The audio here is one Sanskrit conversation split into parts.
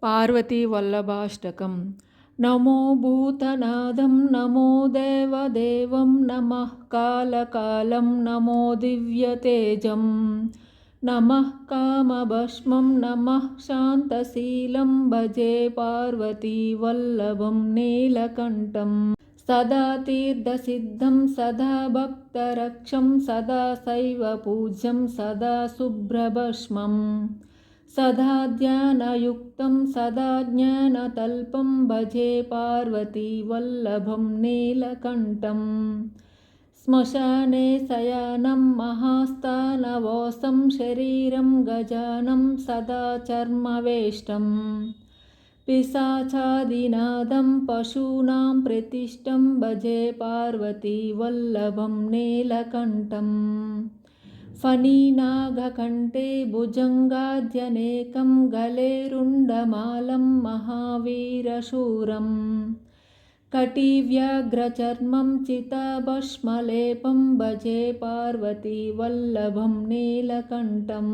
पार्वतीवल्लभाष्टकं। नमो भूतनादं नमो देवदेवं नमः कालकालं नमो दिव्यतेजं नमः कामभस्मं नमः शान्तशीलं भजे पार्वतीवल्लभं नीलकण्ठं सदा तीर्थसिद्धं सदा भक्तरक्षं सदा शैवपूज्यं सदा शुभ्रभस्मम् सदा ध्यानयुक्तं सदा ज्ञानतल्पं भजे पार्वतीवल्लभं नीलकण्ठं श्मशाने शयानं महास्थानवासं शरीरं गजानं सदा चर्मवेष्टं पिशाचादिनादं पशूनां प्रतिष्ठं भजे पार्वतीवल्लभं नीलकण्ठं फणिनागकण्ठे भुजङ्गाद्यनेकं गलेरुण्डमालं महावीरशूरं कटिव्याघ्रचर्मं चिताभस्मलेपं भजे पार्वतीवल्लभं नीलकण्ठं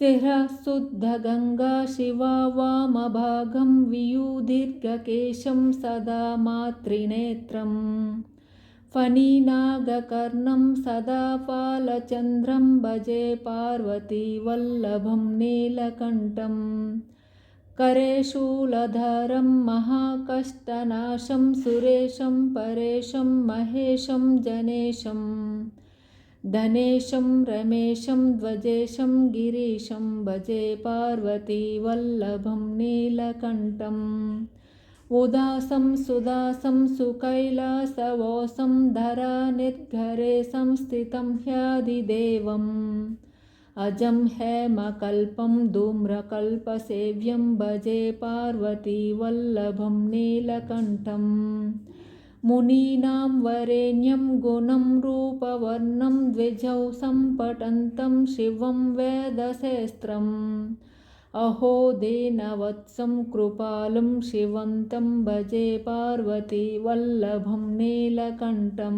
शिरःशुद्धगङ्गा शिवा वामभागं वियुदीर्घकेशं सदा मातृनेत्रम् फणिनागकर्णं सदा फालचन्द्रं भजे पार्वतीवल्लभं नीलकण्ठं करे शूलधरं महाकष्टनाशं सुरेशं परेशं महेशं जनेशं धनेशं रमेशं ध्वजेशं गिरीशं भजे पार्वतीवल्लभं नीलकण्ठम् उदासं सुदासं सुकैलासवासं धरानिर्घरे संस्थितं ह्यादिदेवम् अजं हेमकल्पं धूम्रकल्पसेव्यं भजे पार्वतीवल्लभं नीलकण्ठं मुनीनां वरेण्यं गुणं रूपवर्णं द्विजौ सम्पठन्तं शिवं वेदशास्त्रम् अहो दीनवत्सं कृपालुं शिवन्तं भजे पार्वतीवल्लभं नीलकण्ठं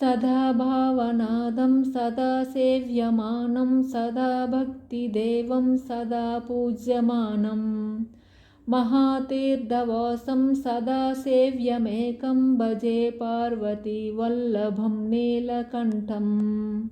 सदा भावनादं सदा सेव्यमानं सदा भक्तिदेवं सदा पूज्यमानं महातीर्थवासं सदा सेव्यमेकं भजे पार्वतीवल्लभं नीलकण्ठम्।